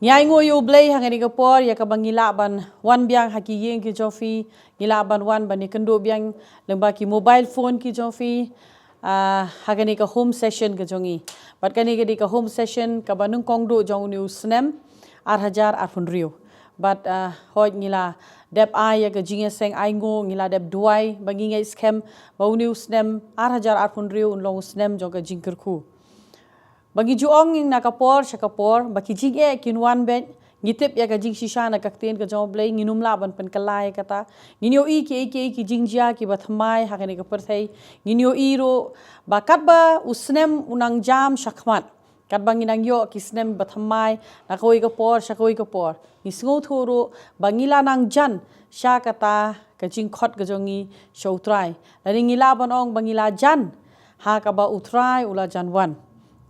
Nyai ngoyo Blei hangani kapor ya kabang ban wan biang haki yeng ki Sophi ban wan bani kendo biang lengba ki mobile phone ki Sophi hagani ka home session ke jongi bat kani ka home session ka banung kongdo jong new snem hajar rio but hoj ngila dep ai ya ka jinge seng ai ngo ngila dep duai bangi ngeit skhem bau new snem hajar rio unlong snem jong ka jingkyrkhu bagi juong ing nakapor syakapor baki jinge kinwan ben ngitip ya ka jing shisha na kakten ka jong Blei nginum laban pen kalai kata nginyo i ki jingjia ki bathmai hakani ka perthai nginyo i ro bakat ba usnem unang jam shakmat kat bangi nang yo ki snem bathmai na kawei ka por ni sngo thoro bangila nang jan sha kata ka jingkhot ka jongi show trai lani ngila banong bangila jan ha ka ba utrai ula janwan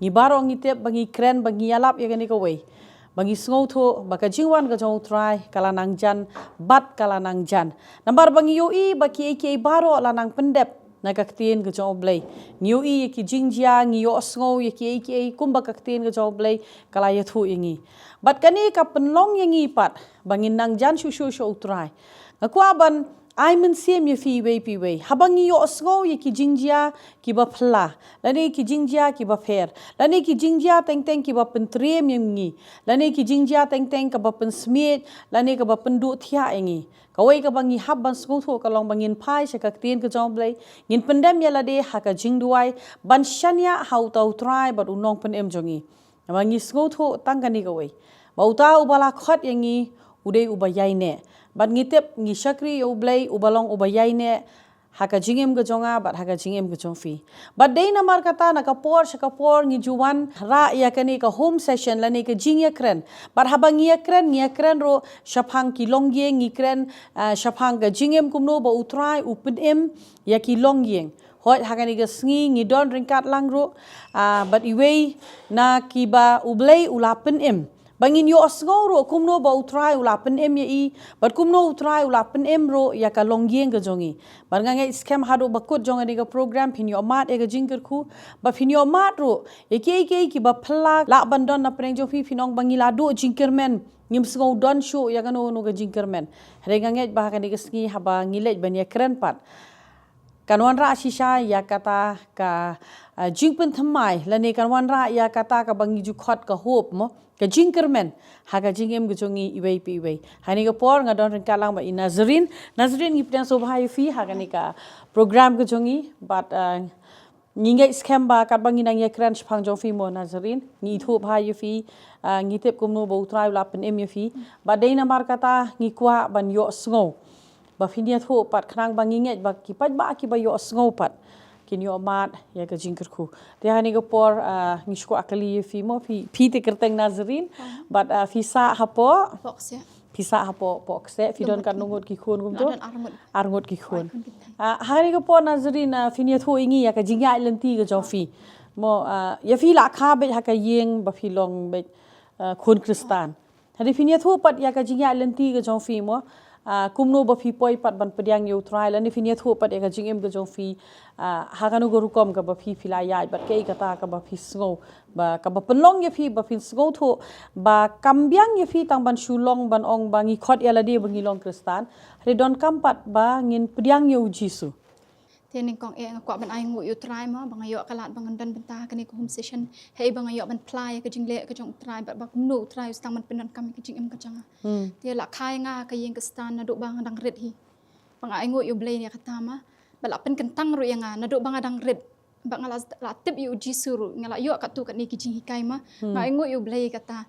ni barong ngitip bangi kren bangi alap ya gani kawei bangi sngo baka jingwan ka jong trai kala nang jan bat kala nang jan nambar bangi yoi baki eke baro la nang pendep na kaktien ka jong Blei yoi ki jingjia ngiyo sngo yeki eke kumba kaktien ka jong Blei kala yathu ingi bat kani ka penlong yangi pat bangi nang jan shushu show trai ngakwa ban ai men siem ye Phiba piwe habangi yo sngo ye ki jingjia ki ba phla lani ki jingjia ki ba pher lani ki jingjia teng ki ba pentrem yengi lani ki jingjia teng ka ba pensmiet lani ka ba pendu thia yengi kawei ka bangi habban sngo tho ka long bangin phai se ka tien ka jong Blei ngin pendem ya lade ha ka jingduai ban shania hau tau trai ba unong pen em jongi bangi sngo tho tangani kawei bauta ubala khot yengi udei ubayai ne bat ngitip ngi shakri yo Blei ubalong ubayai ne haka jingem ga jonga bat haka jingem ga jongfi bat dei namar kata na kapor syakapor ngi juwan ra ya kani ka home session lani ka jingiakren bat habang ngiakren ro shaphang ki longye ngikren shaphang ga jingem kumno ba utrai upem ya ki longyeng hoj hakani ga sngi ngi don ryngkat langro bat iwei na kiba ublei ulapen bangin yo asgo ro kumno ba utrai ulapen ya i bat kumno utrai ulapen ro ya ka longyeng ga jongi bar ngange skhem hado bakut jonga ni ga program pinyo amat e ga jingkyrkhu ba pinyo amat ro eke ki ba phla la bandon na preng jo pinong bangila do jingkyrmen ngim sgo don show ya ga no ga jingkyrmen re ngange ba ka ni ga sngi haba ngilej ban ya kren pat kanwan ra shisha ya kata ka jingpen thamai lani kanwan ra ya kata ka bangi ju khot ka hop mo ka jingkyrmen ha ka jingem gu jongi iwei hani ka por nga don kalang ba Nazareen ngi pdang so bhai fi ha ka ni ka program gu jongi but ngeit skhem ba kat bangi nang yakran shphang jo fi mo Nazareen ngi thu bhai fi ngi tep kumno bo trai la pen fi ba dei na mar kata ngi kwa ban yo sngo ba finia thu pat khnang bangi nget ba ki pat ba ki ba yo sngo pat kinyo amat ya ka jingkyrkhu dia hani ko por ngishko akali fi mo fi te kerteng Nazareen but fisa hapo pisa hapo pokse fi don kan nungut ki khun gum to arngut ki khun hani ko por Nazareen finia thu ingi ya ka jingya lenti ga jofi mo ya fi la kha be ha ka yeng ba fi long be khun kristan hani finia thu pat ya ka jingya lenti ga jofi mo kumno ba fi poi pat ban pediang yo trai lani finia thu pat eka jingem ga jong fi haganu go rukom ka ba fi fila ya bat ke kata ka ba fi sngo ba ka ba penlong ye fi ba fi sngo thu ba kambyang ye fi tang ban shulong ban ong bangi khot ya ladi bangi long kristan re don kampat ba ngin pediang yo Jisu Tening kong kwa ban ai ngu yo trai ma bang ayo kalat bang dan benta kani ko home session hey bang ayo ban play ka jingle ka jong trai ba kumnu trai stang man penan kam ka jingem ka janga te la khai nga ka yeng ka stan na do bang dang red hi bang ai ngu yo Blei ya kata ma bala pen kentang ro yang na do bang dang red bang la tip yo Jisu ro ngala yo ka tu ka ni ki jing hikai ma ai ngu yo Blei kata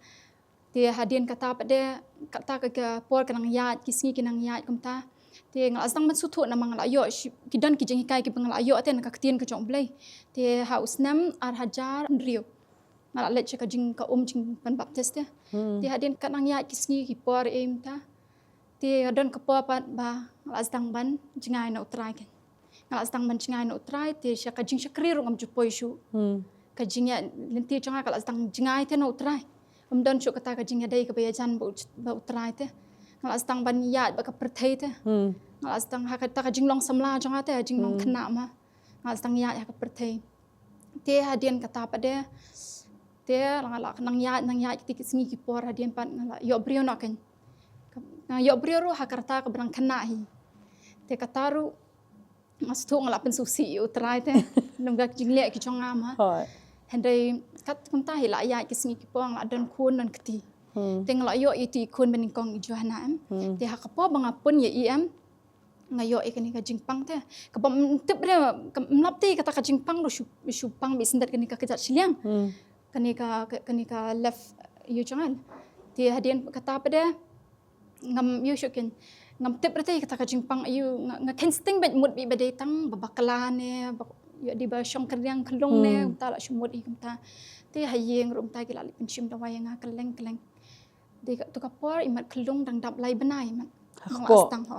te hadien kata pa de kata ka por kanang ya kisngi kinang ya kumta te ngal asang man suthu na mangala yo kidan ki jing kai ki bangala yo aten ka ktien ka jong Blei te haus nam hajar rio ngala let ka jing ka jing pan baptist te hadin kanang ya kisngi ki por em ta te adon ka por pat ba ngala asang ban jingai na utrai kan ngala asang ban jingai na utrai te sha ka jing shakri ro ngam ju poi shu ka jing ya lenti changa kala asang jingai te na utrai don shu kata ka jing ya dai ka ba jan ba utrai te ngala astang ban yat ba ka perthei te ngala astang ha ka ta ka jinglong samla janga te jinglong khna ma ngala astang yat ha ka perthei te hadien kata pa de Dia nang yat ketika sengi kipor hadian pan yo brio nakan. Yo brio ro hakarta ke berang kena hi. Dia kataru mas tu ngala pensusi yo trai te nungga jingle ki chonga ma. Hoi. Hendai kat kumta hi la yat ke sengi kipor ngala dan kun dan keti. Dia ngala yo itu kun beningkong ijohana am. Dia hakapo bangapun ye am ngayo ikan ika jingpang te kapam tip dia mlap te kata ka jingpang ro shupang bi sendat kan ika kejat siliang kanika left you jangan dia hadian kata apa dia ngam you shukin ngam tip dia kata ka jingpang you ngakensting bet mut bi badetang babakala ne ya di ba syong keryang kelong ne ta la shumut ikum ta te hayeng rum ta gila penchim da wayang keleng dia tu kapor imat kelong dang dap lai benai mat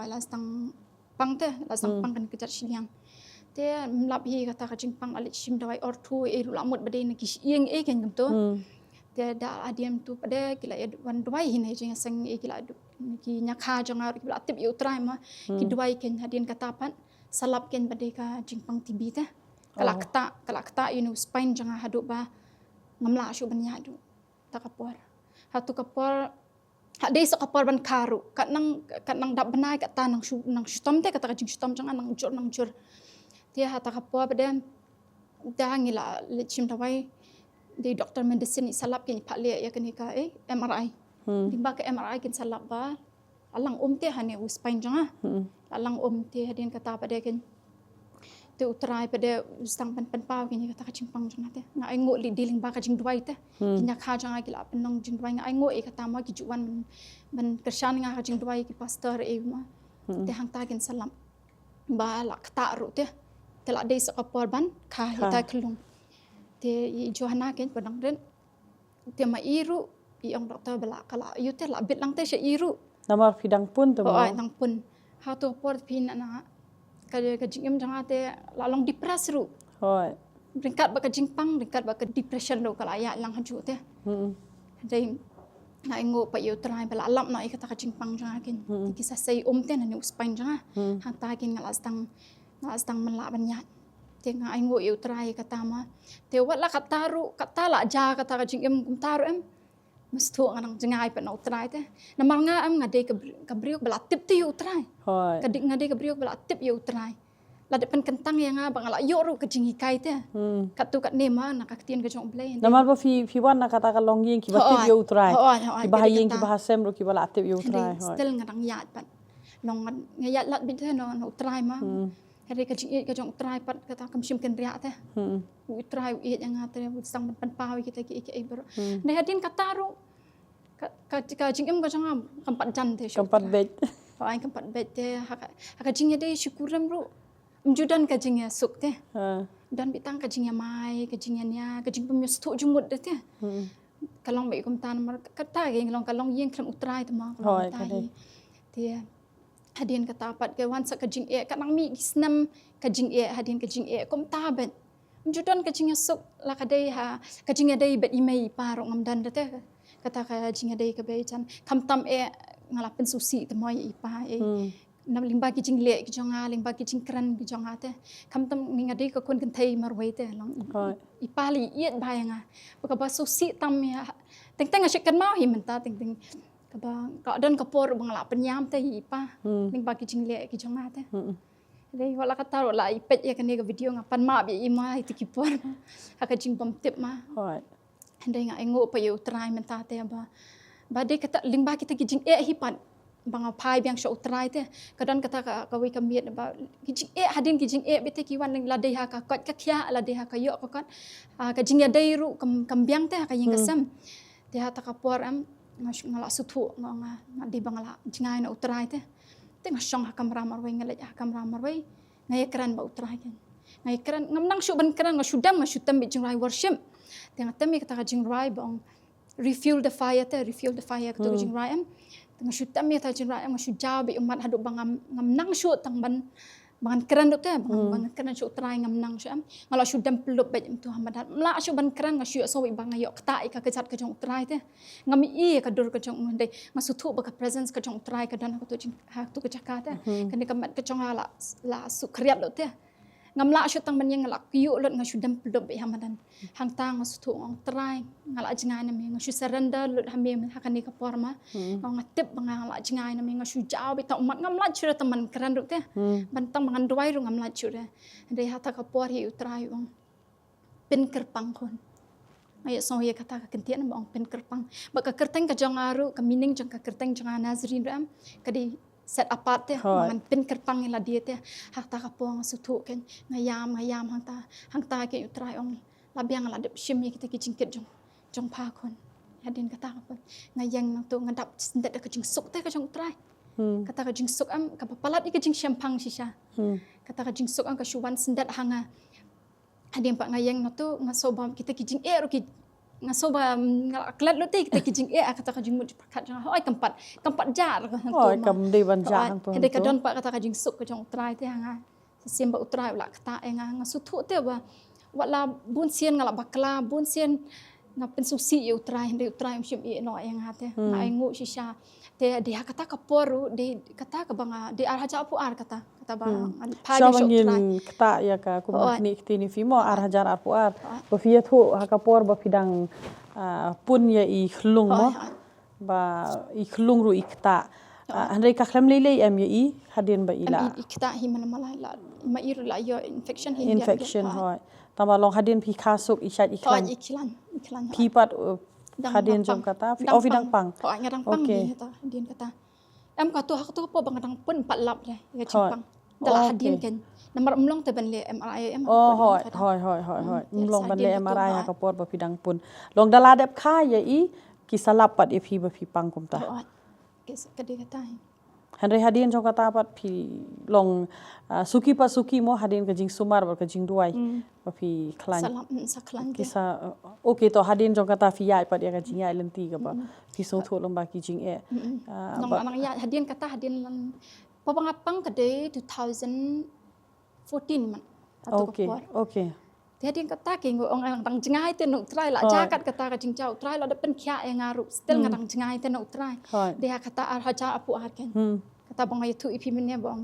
lastang pang te lasang pang kan kejar siliang te mlap hi kata ka jingpang alit shim dawai ortu lamut bade ne kis yeng ken gamto te da adiam tu pada kila wan dawai hin jing sang kila ki nyakha jangar kila tip yu trai ma ki dawai ken hadin kata pan salap ken bade ka jingpang tibi te kala kata spine jangar hadu ba ngamla shu banya du takapor hatu kapor hadai so kapor ban karu kat nang dap benai kat ta nang stom te kata jing stom jangan nang jur dia hata kapor pada dah ngila lecim tawai di doktor medicine salap ken pak le ya kenika MRI dimba ke MRI ken salap ba alang te hane spine jangan alang te hadin kata pada ken te utrai pada stang pan pau ken kata ka jingpang jangan te ngai ngok li dealing ba ka jing duai te kinya kha jangan kila penong jing duai ngai ngok kata ma ki juan ban kersan nga ka jing duai ki pastor ma te hang ta ken salam ba la kata ru te la dei sakapor ban kha ta klung te johana ken padang den te ma iru ong doktor bala kala yu te la bit lang te she iru Namar pidang pun tu mo. nang pun ha to por pin na ka jingem jangan te la long depres ru Hoi. ryngkat ba ka jingpang ryngkat ba ka depression ro kala ya lang haju te dei na ngo pa yu trai bala lam na ikata ka jingpang jangan ken kisah sei te na ni spine jangan hang ta ken ngala stang menla banyak te nga ngo yu trai kata ma te wat la kata la ja kata ka jingem kum taru em mestu ngang jengai pa no trai te na mal nga am ngade ka briok bala tip ti yu trai Hoi. kadik ngade ka briok bala tip yu trai la de pen kentang yang nga bangala yo ru ka jingi kai te katu kat nema na ka tien ka jong Blei Namar ba fi wan na kata ka longyeng ki batip yo utrai. Ki bahayeng ki bahasem ro ki bala atip yo utrai. Hoi. still ngang yat pat long ngayat lat bi te no utrai ma hari ka jingi ka jong utrai pat kata kam shim ken ria te utrai u yang nga te sang pen pau kita ki ber ne hadin kataru ka jingem ka jong kampat jan te Kampat bet. Hoi kampat bet te ha jingi de syukuram ru mjudan ka jingi suk te dan bitang ka jingi mai ka jingi nya ka jing pemis tu jumut de te kalong bai kum tan mar kata ge long kalong yeng khlem utrai te ma Hoi, kalong te hadin kata pat ke wan sak ka jing ka nang mi snam ka jing hadin ka jing kum ta ben mjudan ka jingi suk la ka dei ha ka jingi dei bet imei parong ngam dan de te kata ka jingi dei ka bei chan kam tam ngala pen susi te moi ipa nam limba ki jingle ki jonga limba ki jingkyrmen ki jonga te kam tam ngade ka kon kan thei marwei te long ipali iet bayanga ka ba susi tam ya teng asik kan mau hi menta teng ka ba ka dan ka por bangala penyam te ipa limba ki jingle ki jonga te dei wala ka taro la ipet ya kan ga video ngapan ma bi ima itu ki por ka jing bom tip ma Hoi. dei nga ngo pa yo trai menta te ba de kata limba kita ki jing hipan bang pai biang show trai te kadan kata ka kawei kamiet ba kijing hadin kijing bete ki wan la dei ha ka kot ka khia la dei ha ka yo ka kot ka jing ya dei ru kam biang te ka ying kasam te ha ta ka por am ngala suthu nga di bangala jingai na utrai te ngashong ha kamera marwei ngale ha kamera marwei ngai kran ba utrai kan ngai kran ngam nang shu ban kran ngashudam ngashutam bi jingrai worship te ngatami kata ka jingrai bang refuel the fire ka to jingrai am ngashutam ya ta jingrai am ngashujaw bi umat hadu bang ngam nang shu tang ban bangan kran dok te bangan kran shu trai ngam nang shu am ngala shudam pelup ba tu hamadat mla shu ban kran ngashu so wi bang ayo kta ka kejat ka jong trai te ngami ka dur ka jong ndai ngasuthu ba ka presence ka jong trai ka dan ka to jing ha tu ka jakata kan ka mat ka jong la su kriat dok te ngamla shu tang ban yang ngalak piu lot ngashu dam pelop be hamadan hang tang ngasu ong trai ngalak jingai na me ngashu surrender lot hambe hakani ka porma ngatip ngalak jingai na me ngashu jauh be ta umat ngamla shu teman keran ruk te bantang mangan duai ru ngamla shu de dei hata ka por hi utrai ong pin kerpang kon ayat so ye kata ka kentian ong pin kerpang ba ka kerteng ka jong aru ka mining jong ka kerteng jong Nazareen ram kadi set apart te man pin kerpang la dia te hak ta kapong sutu ken ngayam hang ta ke utrai ong labiang la dep shim kita ki jingkit jong pa kon hadin kata kapon ngayang nang tu ngadap sendet ke jingsuk te ka jong utrai kata ka jingsuk am ka palat ke jing champang shisha kata ka jingsuk am ka shuwan sendet hanga hadin pak ngayang nang tu ngasoba kita ki jing ki ngasoba ngaklat lu te kita kijing kata ka jing mut pakat jang hoi kampat jar hoi kam de ban jar hang hede ka don pak kata ka jing suk ka jong utrai te hanga sim ba utrai la kata nga sutu te ba wala bun sien ngala bakla bun sien ngapen susi ye utrai hede utrai mshim no yang hate ngai ngu shisha te de kata ka poru de kata ka banga de ar haja pu ar kata bang pagi utrai kata ya ka ku ni tini fimo ar hajar ar pu ar ba fia thu hakapor ba pidang pun ya I khlung mo ba I khlung ru ikta handai ka Khlem lele am ya I hadin ba ila ikta hi man malai la ma ir la yo infection hoi tama long hadin pi khasuk ishat iklan pi pat hadin jom kata vidang pang ngadang pang ni ta hadin kata am ka tu hak tu po bang ngadang pun pat lap le ya chimpang dala hadin ken nomor mlong te ban le MRI hoi mlong ban le MRI hakapor ba pidang pun long dala dep kha ya I kisalap pat if hi ba pi pang kum ta kadi kata handai hadin jong kata pat pi long suki mo hadin ka jing sumar ba ka jing duai ba pi khlan saklan kisa okay to hadin jong kata fi yai pat ya ka jing yai lenti ka ba pi so tho lom ba ki jing nong anang ya hadin kata hadin lan papangapang kade 2014 man okay hadin kata ke ngo ong ang jingai te no trai la jakat kata ka jing chau trai la da pen khya e ngaru stel ngadang jingai te no trai dia kata ar haja apu aken kata bang itu ipi mene bang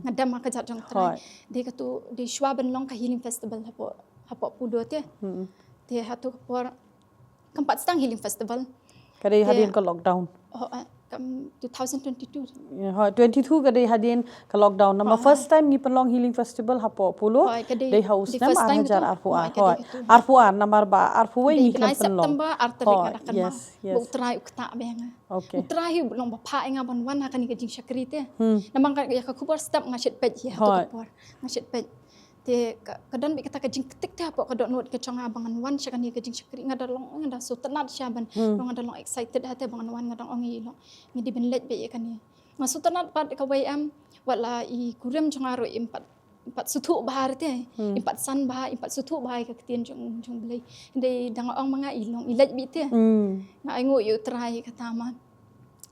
ngadam ka jat jong trai dia katu di shwaben long ka healing festival hapo pudo te dia hatu por kampat stang healing festival kadai hadin ka lockdown 2022 hoi 22 kadai hadin ka lockdown nama first time ni penlong healing festival hapo pulo dei house nam hajar arpuan namar ba arpu we ni kan penlong September arterik kan yes utrai ukta benga okay utrai long ba pha enga ban wan kan ka jing shakri te namang ka ya ka kubor step ngashit pej ya kubor ngashit pej te kadan bi kata ka jing ketik te apa ka dot not ka changa bangan wan shakani ka jing shakri ngadalong ngada so tenat syaban ngadalong excited hate bangan wan ngadang ongi lo ngidi ben let be kan ni ngasu tenat pat ka wai am wala I kurem changa ro empat sutu bahar te empat san bahar empat sutu bahar ka ketien jong Blei ndai dang ong manga ilong ilet bi te ngai ngo yu trai kata ma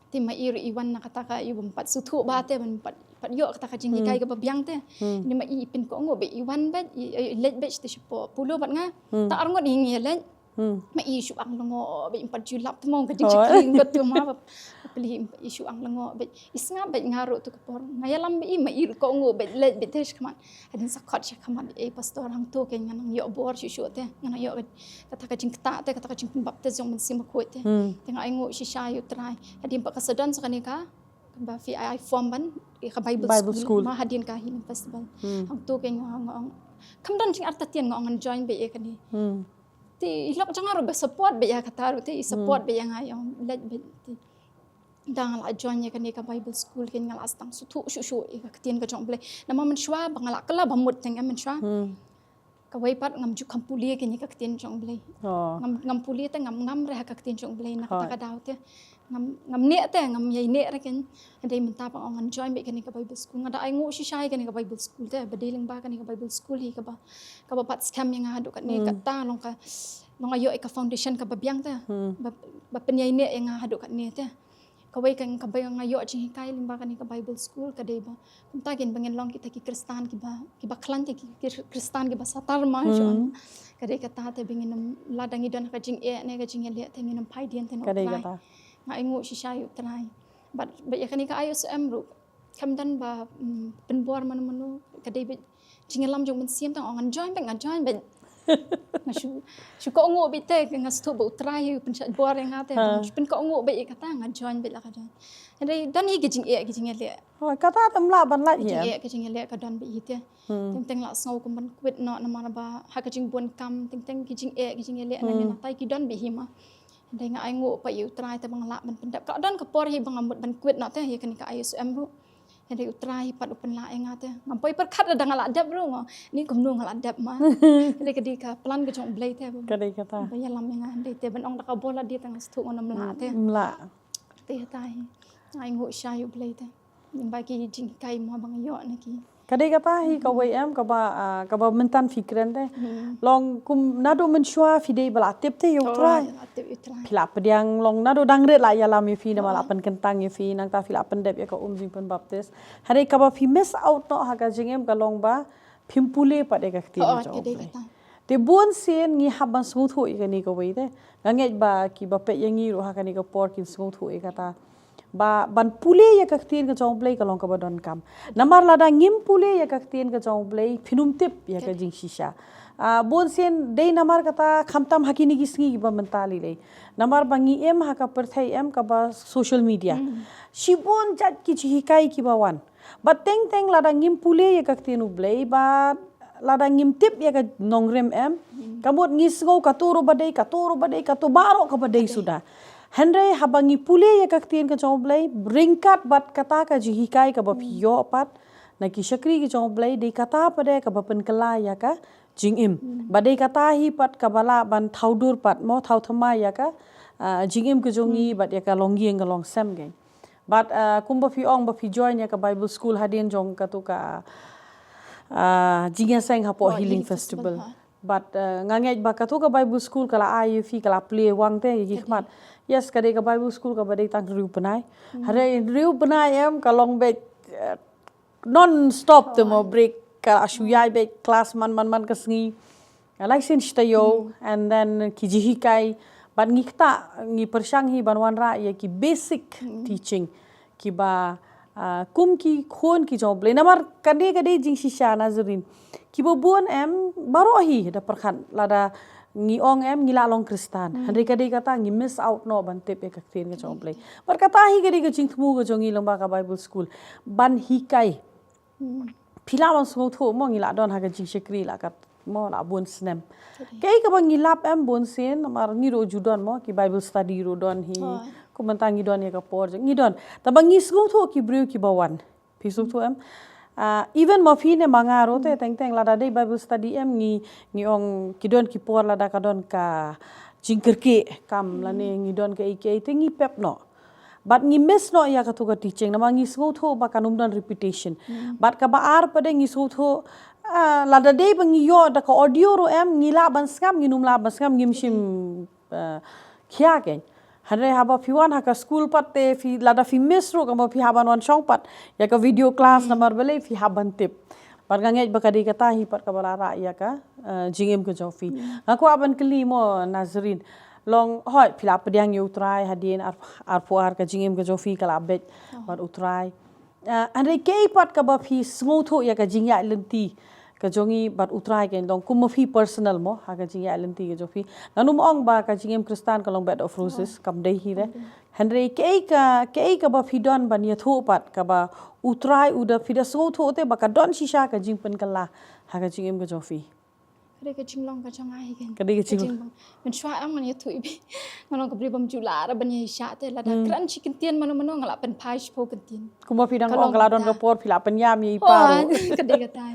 ti ma ir iwan na kata ka yu empat sutu bahar te empat yo kata ka jing kai ka babyang te ni ma I pin ko ngo be iwan ba let be te sipo pulo bat nga ta ar ngot hingi let ma I su ang ngo be empat julap te mong ka jing chikring got tu ma beli isu ang lengo be isnga be ngaru tu kapor ngayalam be ma ir ko ngo be let be tesh kaman hadin sakot sha kaman pastor hang to ke nganang yo bor shu te nganang yo kata ka jing ta te kata ka jing bap te jong sim ko te tengah ngo shisha yo trai hadin pa kasadan sakani ka ba fi I form ban ka Bible school ma hadin ka hin festival hang to ke ngang kamdan jing artatien ngang join be e kani ti ilok jangaru be support be ya kata te support be yang ayong let be dang la join ya kan ka Bible school ken ngal astang sutu shu ka ketien ka jong Blei nama man shwa bangala kala bamut teng man shwa kawei pat ngam ju kampuli ken ka ketien jong Blei ngam puli te ngam re ka ketien jong Blei na kata ka daw te ngam ne te ngam yai ne re ken dei minta pa ngan join be ken ka Bible school ngada ai ngo shi shai ken ka Bible school te bedeling ba ken ka Bible school hi ka ba pat skhem yang hadu kan ne kata long ayo ka foundation ka babyang te ba penyai ne yang hadu kan ne te kawei kan kabay ngayo jing kai limba kan ka Bible school ka dei ba kumta gen bangen long kita ki Kristan ki ba klan ki Kristan ki ba satar ma jon ka dei kata te bingin ladangi don ka jing ne ka jing le te ngin pai dien te no kata ngai ngo shi shayu trai ba ya kan ka ayo sem ru kamdan ba penbor manu ka dei jingalam jong mensiam tang ongan join ben Shu ko ngo bi te nga stu bu trai pen chat bor nga te pen ko ngo be kata nga join be la ka join ande dan hi gijing le kata tamla ban la gijing gijing le ka don be te teng la sau ko ban quit no na mana ba ha ka jing bon kam teng gijing le na na tai ki don be hi ma ande nga ai ngo pa yu trai te bang la ban pen ka don ka por hi bang amut ban quit no te hi kan ka ISM ru Jadi utrai pat open la engate ngampoi per khat da ngala dab ru ni kom nu ngala dab ma jadi kedi ka plan ke jong Blei te kadi kata ba ya lam nga de te ban ong da ka bola dia tang stu on mla te mla te tai ai ngo sha yu Blei te ba ki jing kai mo bang yo na ki kadi kata hi kawei kaba mentan fikren te long kum nado menshua fidei bala tip te yo try Phila pediang long nado dangret la ya lam fi na mala pen kentang fi nang ta phila pen dep ya ka jing pen baptis hari kaba fi miss out no ha ka jingem ka long ba phimpule pa de ka ti jo te bon sen ngi haban smooth ho i ka ni kawei te nganget ba ki ba pe yangi ro ha ka ni ka por kin smooth ho i kata ba ban pule ya kaktin ka jong Blei ka long ka badon kam namar lada ngim pule ya kaktin ka jong Blei phinum tip ya ka jing shisha bon sen dei namar kata khamtam hakini gisngi ba mentali le namar bangi em ha ka perthai em ka ba social media shibon jat ki hikai ki ba wan ba teng lada ngim pule ya kaktin u Blei ba lada ngim tip ya ka nongrem em kamot ngisgo ka turu badai ka to baro ka badai sudah Henry habangi pule ya kaktin ka jong Blei ryngkat bat kata ka jihikai ka bapio pat na ki shakri ki jong Blei de kata pade ka bapen kala ya ka jingim badai kata hi pat ka bala ban thaudur pat mo thau thama ya ka jingim ka jongi bat ya ka longieng ka long sem ge but kumba fi ong ba fi join ya ka Bible school hadin jong ka tu ka jingaseng hapo healing festival but nganget ba ka tu ka Bible school kala ai fi kala play wang te gi khmat yes kade ka Bible school ka badai tang riu penai hare riu penai em ka long be non stop te mo break ka ashuyai be class man ka sngi license tayo and then ki jihikai ban ngikta ngi persang hi banwan ra ya ki basic teaching ki ba kum ki khon ki job le namar kade jing shisha Nazareen ki bo bon em baro hi da perkhan lada ngi ong em ngila long kristan handai kade kata ngi miss out no ban tep ka kten ka jong Blei par kata hi kade ka jingthmu ka jongi lomba ka Bible school ban hi kai phila wan sngau tho mo ngila don ha ka jing shekri la ka mo la bon snem kei ka bang ngilap em bon sen mar ngi ro judon mo ki Bible study ro don hi ko mantangi don ya ka por ngi don ta bang ngi sngau tho ki breu ki bawan pisuk tho em even mafi ne mangaro te teng lada dei Bible study em ngi ong kidon ki por lada ka don ka jingkyrkhu kam lane ngi don ka ike te ngi pep no but ngi miss no ya ka tu ka teaching na ngi sgo tho ba kanum don repetition but ka ba ar pade ngi sgo tho lada dei bang yo da ka audio ro em ngi la ban skam ngi num la ban skam ngim shim khia ke Hare haba fiwan haka school pat te fi lada fi miss ro kama fi haban wan shong pat ya ka video class namar bele fi haban tip par ngangej bakadi kata hi pat ka bala ra ya ka jingem ko jofi aku aban kli mo Nazareen long hoi phila pediang yu trai hadin ar puar ka jingem ko jofi kala bet par utrai ande kei pat ka ba fi smotho ya ka jingya lenti ka jongi bat utrai ken dong kum fi personal mo ha ka jingya lenti ka jofi nanum ong ba ka jingem kristan ka long bed of roses kam dei hi re henry kei ka ba fi don ban ya tho pat ka ba utrai uda fi da so tho te ba ka don shisha ka jingpen kala ha ka jingem ka jofi kade ka jinglong ka changai ken kade ka jing men shwa ang man ya thui bi ngalong ka bri bam jula ra ban ya sha te la da kran chicken tien mano ngala pen pai po kan tien kuma fi dang ong kala don ka por phila pen yam yi paro kade ka tai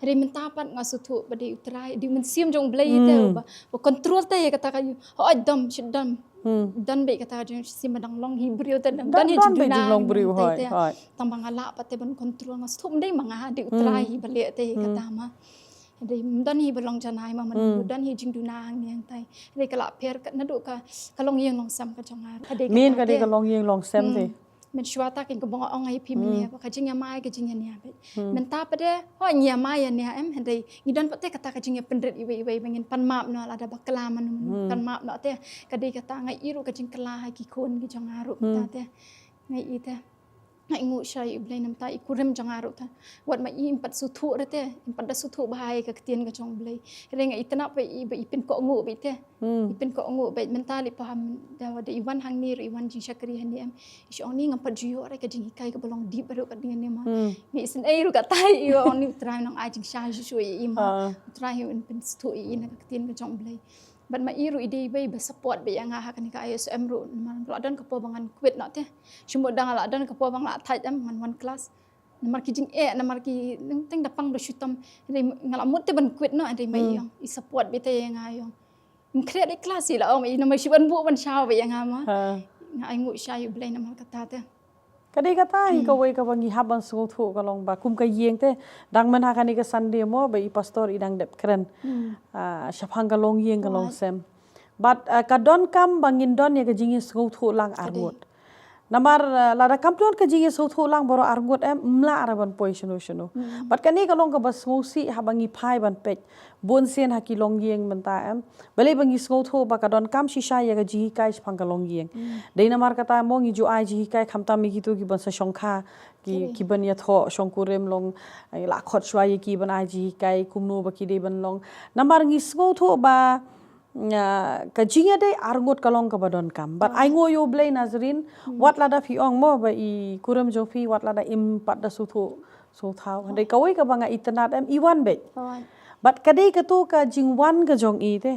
re men tapat ngasutu bade utrai di men sim jong Blei te ba control te kata ka ho dam shidam dan be kata jong sim dang long hibrio te dan hi jingduna long brio hoi tambang ala pate ban control ngasutu dei manga di utrai bale te kata ma Dei dan hi belong janai ma man dan hi jingduna ang tai re kala per ka nadu ka kalong yeng long sam ka jonga min ka de ka long yeng long sam te men shwata ken ko bong ong ai pi me ka jingya mai ka jingya nia be men ta pade ho nya mai nia em dei ngidan pate kata ka jingya pendret iwe bengin pan map no ada bakla man pan map no te ka de kata ngai iru ka jingkla ha ki kon ki jonga ru ta te ngai ite ngai ngu syai Blei nam ta ikurim jangaru ta wat ma impat sutu rete impat da sutu bahai ka ketien ka jong Blei renga itna pe ipin ko ngu be te ipin ko ngu be mentali paham da wada iwan hang ni iwan jing syakri hani am is oni ngampat jiyo re ka jing kai ka bolong dip baru ka dengan ma ni sen ai ru ka tai yo oni trai nang ai jing sha ju ima trai hin pin sutu na ka ketien ka jong Blei ban ma iru ide bay ba support be yang ha kan ka ISM ru man ladan ka po bangan quit na te cuma dang ladan ka po bang la thai am man one class namar ki jing namar ki teng dapang do shutam re ngalamut te ban quit no ade mai yang I support be te yang ayong mkre de class la om I namar shi ban bu ban shaw be yang ma ai ngu sha yu Blei namar kata te kadai kata hi kawei ka bangi habang sungu thu ka long ba kum ka yeng te dang man ha ka ni ka Sunday mo ba I pastor idang dep kren syapang ka long yeng ka long sem but ka don kam bangin don ya ka jingi sungu thu lang arngut namar lada kamplon ka jingi sungu thu lang boro arngut mla araban poi shunu but ka ni ka long ka bas sungu si habangi phai ban pech bon sen ha ki long yeng menta bale bangi sungu thu ba ka don kam shisha ya ka ji kai syapang ka long yeng dei namar kata mo ngi ju ai ji kai khamta mi gitu ki ban sa shongkha ki ban ya tho shongkurem long la khot shwa ye ki ban ai ji kai kumnu ba ki de ban long namar ngi sungu thu ba ka jinga dei arngut kalong ka badon kam but ai ngo yo Blei Nazareen wat lada fi ong mo ba I kurem jo fi wat lada im pat da su thu so thau dei kawei ka banga itanat iwan be but kadai ka tu ka jingwan ka jong I te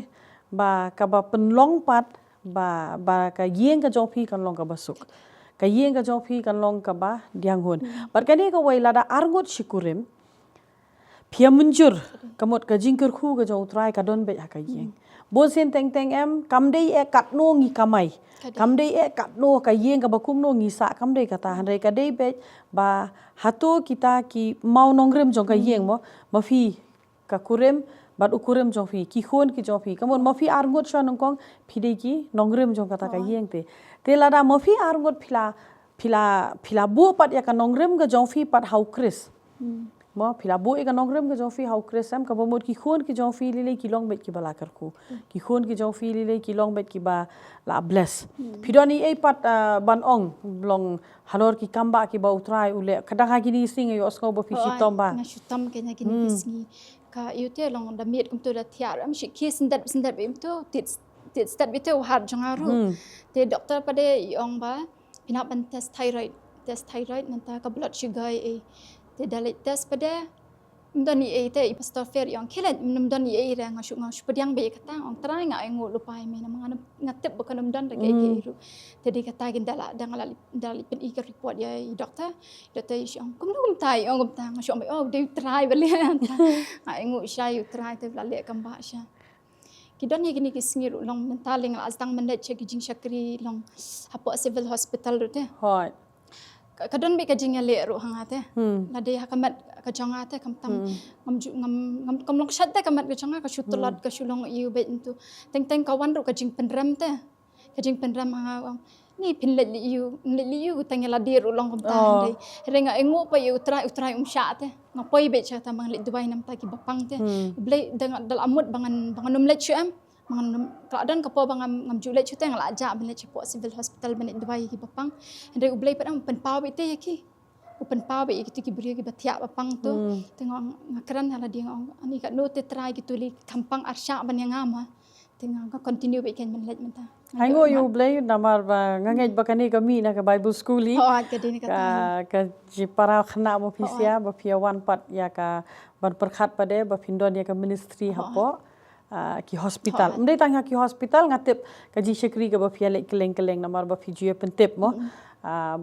ba ka ba penlong pat ba ka yeng ka jong fi kan long ka basuk ka yeng ka jong fi kan long ka ba diang hun but kadai ka wei lada arngut shikurem phia munjur kamot ka jingkyrkhu ka jong trai ka don be ha ka yeng bon sen teng kam dei kat no ngi kamai kam dei kat no ka yeng ka bakum no ngi sa kam dei kata han ka dei be ba hato kita ki mau nongrem jong ka yeng mo mafi ka kurem bat ukurem jong fi ki khon ki jong fi kamon mafi arngot sha nongkong phidei ki nongrem jong kata ka yeng te lada mafi arngot phila bu pat ya ka nongrem ga jong fi pat hau kris mo phila bu e ka nongrem ga jong fi hau kris am ka bomot ki khon ki jong fi lile ki long bet ki bala kyrkhu ki khon ki jong fi lile ki long bet ki ba la bless phidoni e pat ban ong long halor ki kamba ki ba utrai ule kadang ha gini sing yo sko ba fi shitom ba shitom ke na gini kisngi ka yote long da miet kum to da tiar am shi ki sindat bim to tit stat bite har jangaru te doktor pade yong ba pina ban test thyroid nanta ka blood sugar e te dalit test pada mdani e te pastor fair yang Khlem mdani e ra ngasuk pediang be kata ong trai nga ngu lupai me namang ngatep bukan mdan da ke ru te di kata gendala dangala dali pen i report ya doktor siang kum tai ong kum ta ngasuk be oh de try bali nga ngu shay try te bali kamba sha kidon ye gini kisngiru long mentaling astang mandat che jing syakri long hapo civil hospital ru te hoi kadon be ka jing le ru hanga te la de hakamat ka jonga te kam tam ngam long shat te kamat ka jonga ka shutulat ka shulong iu be intu teng kawan ru ka jing penram te ka jing penram hanga ni pin le liu teng la de ru long kam ta dei renga engu pa yu utrai sha te ngapoi be cha ta mang le dubai nam ta ki bapang te Blei dal amut bangan num le chu am mangan keadaan kapo bangam ngam julet chu teng la ja ben le chepo civil hospital ben dubai ki bapang ande Blei padang pen pau be te ki upen pau be ki ki bri ki batia bapang tu tengok ngakran hala dia ani ka no te try ki tuli kampang arsha ban yang ama tengok ka continue be ken ben le menta hai ngo yu Blei namar ba ngait bakani ka mi na ka bible school li ka ji para khna mo phisia ba phia wan pat ya ka ban perkhat pade ba phindon ya ka ministry hapo ki hospital mdei tang ki hospital ngatep ka ji shekri ka ba phia le keleng namar ba phiju pentep mo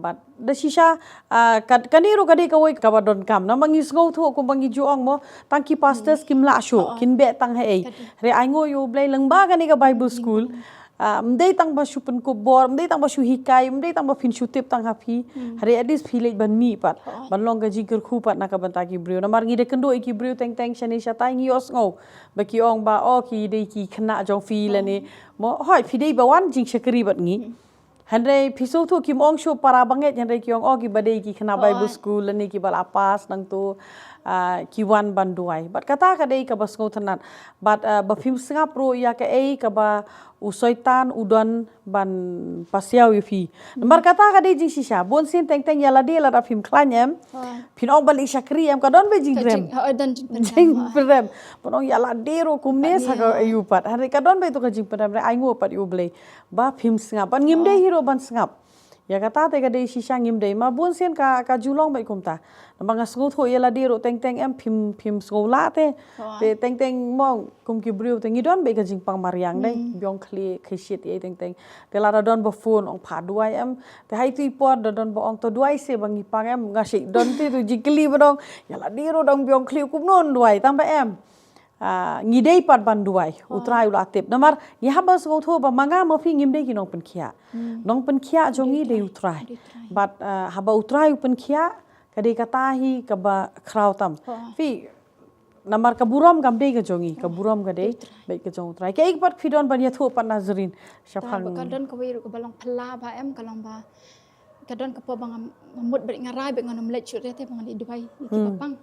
but da shisha kaniru kadi ka woi ka ba don kam na mangi ngau thu ko bangi juang mo tang ki pastors kimla shu kin be tang he re ai ngo yu Blei lengba kani ka bible school mdei tang ba shupen ko bor mdei tang ba shu hikai mdei tang ba fin shutip tang hapi hari adis phile ban mi pat ban long ga jingkyrkhu pat na ka banta ki brio na mar ngi de kendo ki brio teng shani shatai ngi os ngau ba ki ong ba o ki de ki khna jong fi le ni mo hoi phi dei ba wan jing shakri bat ngi hanre phiso thu ki mong shu para banget hanre ki ong o ki badei ki khna bible school le ni ki bal apas nang tu kiwan banduai bat kata kadai ka bas ngotanat bat ba phim singap ro ya kaei ka ba usoitan udon ban pasiau yufi bar kata kadai jing shisha bon sin teng teng yala de la phim klanyem pinong bali shakri em ka don be jingrem jingkyrmen ponong yala de ro kumne sa ka yupat hari ka don be to ka jingkyrmen ai ngo pat yu Blei ba phim singap ban ngim de hero ban singap ya kata te kadai shisha ngim de ma bon sin ka julong bai kumta banga sngo tho yala de ro teng teng em phim skola te teng teng mong kum ki briu te ngidon be ka jingpang mariang dai byong khle khishit ye teng teng te la don ba phone ong pha duai em te hai tu por don ba ong to duai se bangi pang em ngasi don te tu jikli bodong yala de ro dong byong khle kum non duai tang ba em ngidei pat ban duai utrai ula tip namar ya ba sngo tho ba manga mo phi ngim de ki nong pen khia nong pen khia jongi de utrai but haba utrai pen khia kadai katahi kaba krautam fi namar kaburam gamde ka jongi kaburam kadai baik ka jong trai ke ek pat fidon ban yathu pan Nazareen syafang kadon kawei ru ka balong phla ba em kalong ba kadon ka po bang mut ber ngarai be nganam lech re te bang di dubai ki papang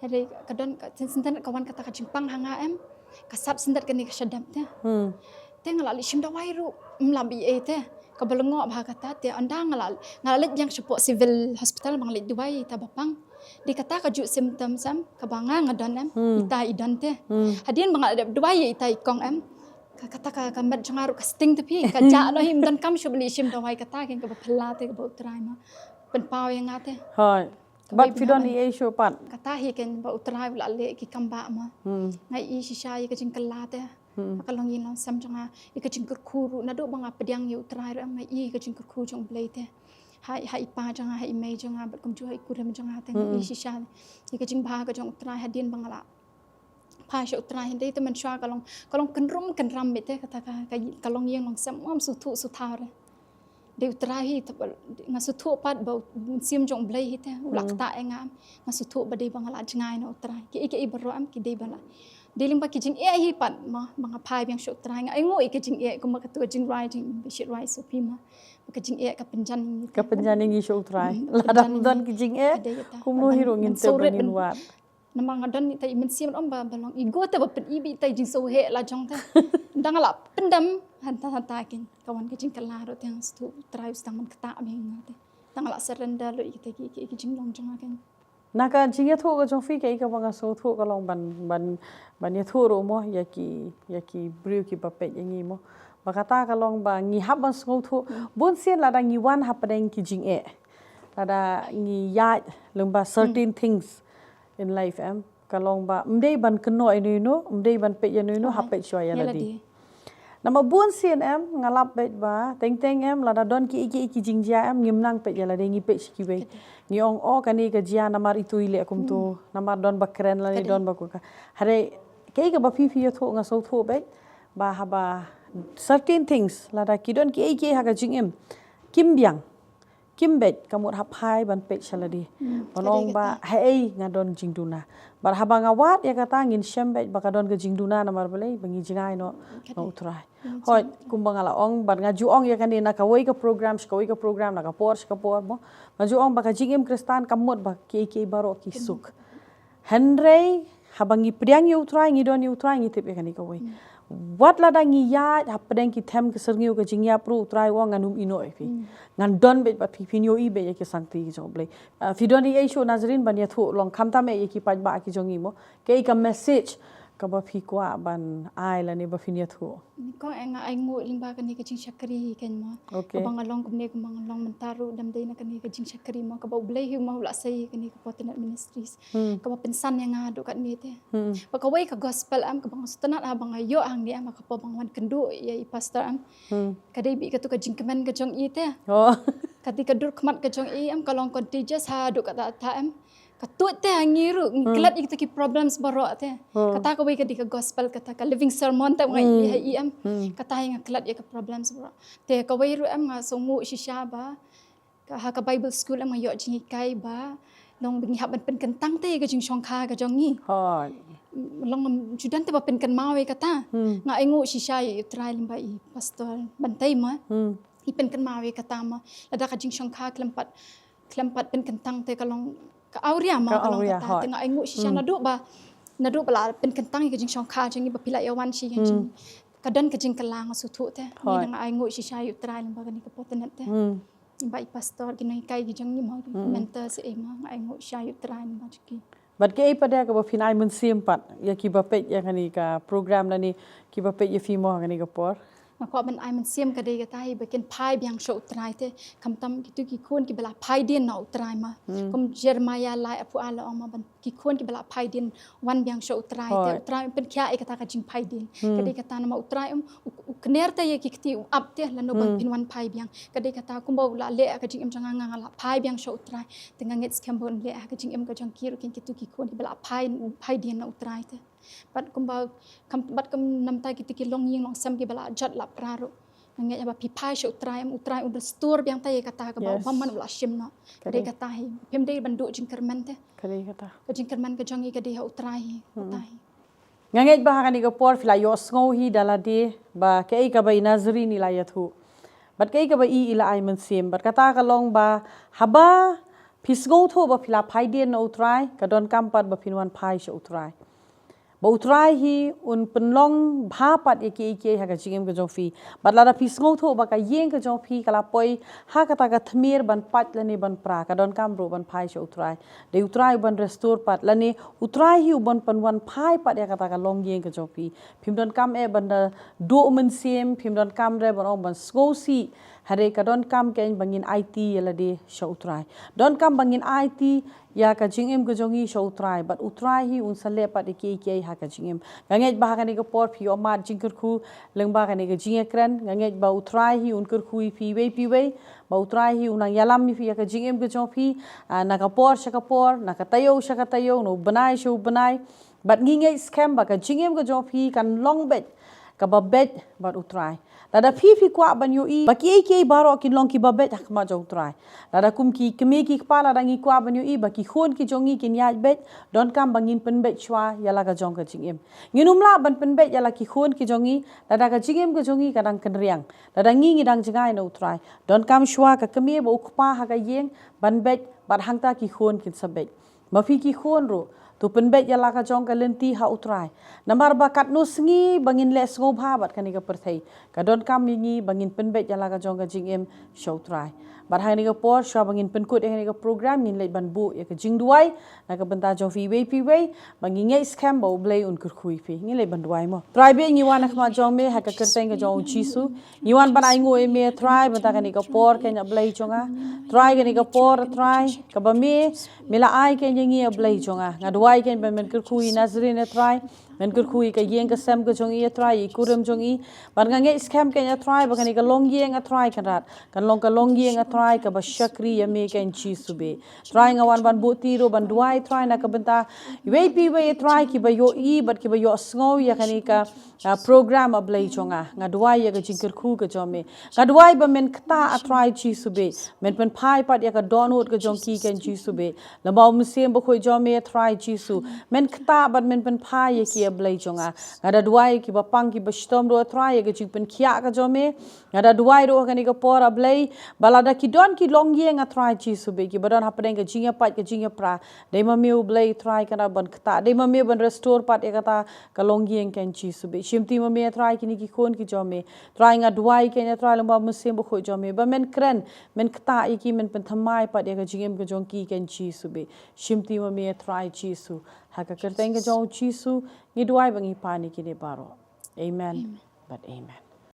hari kadon sinten kawan kata ka jimpang hanga em kasap sintet kani ka syadam te te ngalali shim dawai ru mlabi e te ka balongo ba kata te anda ngalit yang support civil hospital bang lit dubai ta bapang di kata ka ju symptom sam ka banga ngadon em ita idan te hadin bang dubai ita ikong em ka kata ka mat jangaru ka sting te pi ka ja no him dan kam shubli shim dawai kata ken ka phla te ka bo trai ma pen paw yang ate hoi bat fidon i show pat kata hi ken ba utrai la le ki kamba ma ngai i shisha ka jingkala te kalong yin long sam janga i ka jingkyrkhu ru na do banga pediang yu trai ram ngai i ka jingkyrkhu jong Blei te hai pa janga hai mai janga bat kum ju hai kurem janga te i shisha i ka jingba ka jong trai hadin bangala pa sho trai hinde te man shwa kalong kan ram me te kata ka kalong yin long sam am su thu su thar de trai hi te nga su thu pat ba sim jong Blei hi te ulak ta engam nga su thu ba de bangala jangai no trai ki i baro am ki de bala dealing ba kijing hi pat ma mga pai biang shot trai nga ngo kijing ko makatu jing writing bishit rai Sophi ma kijing ka penjan ngi show trai ladam don kijing kum no hiro ngin te banin wat namang don tai men sim om ba balong igo te ba pen ibi tai jing so he la jong te dangala pendam hanta kin kawan kijing kala ro tang stu trai stang man kata me ngate dangala surrender lo ite ki kijing long jong ken naka jinge tho ga jong fi ke ka banga so tho ka long ban ye tho ro mo ya ki briu ki ba pe ngi mo ba kata ka long ba ngi hab ban so tho bon sen la da ngi wan hapdeng ki jing la da ngi ya lomba certain things in life em ka long ba mdei ban kno inu no mdei ban pe ya no hape chwa ya la di nama bon sen em ngalap bet ba teng teng em la da don ki jingjia em ngim nang pe ya la de ngi pe ki we ngi ong o kani ka jia namar itu ile kum tu namar don bakren la ni don ba ka hare ke ka ba fi tho nga so tho be ba haba certain things la da ki don ki ha ka jingem kim biang kim bet kamut hap hai ban pe chaladi balong ba hai nga don jingduna bar haba nga wat ya kata ngin shembet ba ka don ka jingduna namar Blei bangi jingai no utrai hoi kumbang ala ong ban nga ju ong ya kan na kawei ka program na ka por mo nga ju ong ba ka jingem kristan kamut ba ki baro ki suk henrei habangi priang yu utrai ngi don yu utrai ngi tip ya kan kawei wat la da ngi ya hapdeng ki them ke serngeu ke jingya pro utrai wong nganum ino fi ngan don bet pat phi nyo i be ya ke sangti ki jong Blei fidon i show Nazareen ban ya thu long khamta me ki paj ba ki jongi mo ke ka message ka ba phi kwa ban ai la ne ba phi ya thu ko enga ai ngo limba kan ni ka jing shakri ken mo ko bang along kumne ko bang along mentaru dam dei na kan ni ka jing shakri mo ka ba Blei hu ma la sai kan ni ka potinat ministries ka ba pensan yang adu kat ni te ba ka wei ka gospel am ka bang sutanat abang ayo ang ni am ka pa bang wan kendu ya i pastor am ka dei bi ka tu ka jingkyrmen ka jong i te ketika dur kemat ka jong i am ka long contagious ha adu ka ta am katut te angiru kelat ikta ki problems baro te kata ka wei ka di ka gospel kata ka living sermon te ngai i am kata yang kelat ya ka problems baro te ka wei ru am nga songu shisha ba ka ka bible school am yo jingi kai ba long bingi haban pen kentang te ka jing shong kha ka jong ni hoi long judan te ba pen kan mawe kata nga engu shisha i trai limba i pastor Bantei ma i pen kan mawe kata ma lada ka jing shong kha klempat pen kentang te ka long Auria ma kalong Auria, kata hot. tengah ingut shisha nadu bala pen kentang ke jing shong kha jing bapila yawan shi jing kadan ke jing kelang sutu te ni nang ingut shisha yu trai lemba ni ke potenet te bai pastor gini kai jing ni ma mentor se ma ingut shisha yu trai lemba jiki But kay pada ka ba finay mun simpat ya ki ba pet ya kani ka program na ni ki ba pet ya fi mo kani ka por. Maka ben ai men siam ka dei tahi beken pai biang show trai te kam tam gitu ki kun ki bela pai din na trai ma kom Jeremiah lai apu ala ong ma ben ki kun ki bela pai din wan biang show trai te trai pen kya e kata ka jing pai din ka dei kata na ma trai kner te ye ki kti up te la no ben pin wan pai biang ka dei kata kum ba la le ka jing em changa nga la pai biang show trai te nga ngeit skhem bon le ka jing em ka jang kir kin ki tu ki kun ki bela pai din na trai te bat kumba bat kum nam ta ki tiki long ying long sam ki bala jat la praro nge ba pi pai shu utrai under store biang ta ye kata ka ba man bala shim no de kata hi pem de bandu jingkyrmen te Kani kata. ka jingkyrmen ka jangi ka de utrai utai Ngangit ba kani ka por fila yo sngo hi dala de ba kay ka ba Nazareen ila yathu. Bat kay ka ba ila ay man sim bat kata ka long ba haba pisgo tho ba fila pai den no utrai ka don kampat ba pinwan pai shu utrai. Ba utrai hi un penlong bhapat eke ha ka jingem ka jofi bat la da pisngau tho ba ka yeng ka jofi kala poi ha ka ta ka thmir ban pat lani ban pra ka don kam ro ban phai sho utrai de utrai ban restore pat lani utrai hi ban pan wan phai pat ya ka ta ka long yeng ka jofi phim don kam e ban da do men sem phim don kam re ban ong ban sgo si hare ka don kam ken bangin IT yala de sho utrai don kam bangin IT ya ka jingem ka jongi sho utrai but utrai hi un sale pat eke ha ka jingem nganget ba ka ni ka por phi oma jingkyrkhu leng ba ka ni ka jingiakren nganget ba utrai hi un kyrkhu pi wei ba utrai hi un yalam mi fi ka jingem ka jofi na ka por sha ka por na ka tayo sha ka tayo no banai shu banai but ngei skhem ba ka jingem ka jofi kan long bet ka ba bet ba utrai lada fi kwa ban yo I baki ke baro kin long ki babet hak ma jong trai lada kum ki keme ki kpala dangi kwa ban yo I baki khon ki jongi kin ya bet don kam bangin pen bet chwa yala ka jong ka jingem nginumla ban pen bet yala ki khon ki jongi lada ka jingem ka jongi kadang ken riang lada ngi dang jingai no trai don kam chwa ka keme bo ukpa ha ka yeng ban bet bat hangta ki khon kin sabet mafi ki khon ro tu penbet yala ka jong ka lenti ha utrai namar bakat no sngi bangin le sngo bhabat kani ka perthai ka don kam ngi bangin penbet yala ka jong ka jingem show trai bar hani ka por sha bangin penkut hani ka program ngin le ban bu ya ka jingduai na ka banta jong fi wei bangin ngei skhem bo Blei un kyrkhu fi ngi le ban duai mo trai be ngi wan ma jong me ha ka kerteng ka jong Jisu ngi wan ban ai ngoi me trai banta kani ka por kenya Blei jonga trai kani ka por trai ka ba me mila ai kenya ngi Blei jonga ngadwai ken ben kyrkhu Nazareen trai men kyrkhu ka yeng ka sem ka jong I trai kurum jong I ban ngei skhem kenya trai ba kani ka long yeng a trai kan rat kan long ka long yeng a trai ka ba shakri ya me ken Jisu be trai ngawan ban buti ro ban duai trai na ka benta wei trai ki ba yo I bat ki ba yo sngo ya kani ka program a Blei jonga ngadwai ya ka jingkyrkhu ka jome ngadwai ba men kta a trai Jisu be men pen phai pat ya ka donut ka jong ki ken Jisu be lambau musem ba khoi jome trai Jisu men kta bat men pen phai ya ki Blei jonga ngada duai ki ba pang ki ba stom ro trai ya ka jing pen khia ka jome ngada duai ro kani ka por a Blei balada ki don ki long yeng a trai Jisu be ki badon Hapdeng ka jinga pat ka jinga pra dei ma meu Blei trai kana ban kta dei ma meu ban restore pat ya kata ka long yeng ken Jisu be shimti ma me trai ki ni ki khon ki jome trai nga duai kenya trai lamba musem ba khoi jome ba men kren men kta I ki men pen thamai pat ya ka jingem ka jong ki ken Jisu be shimti ma me trai Jisu ha ka kerteng ka jong Jisu ngi duai bangi pani ki ne baro amen but amen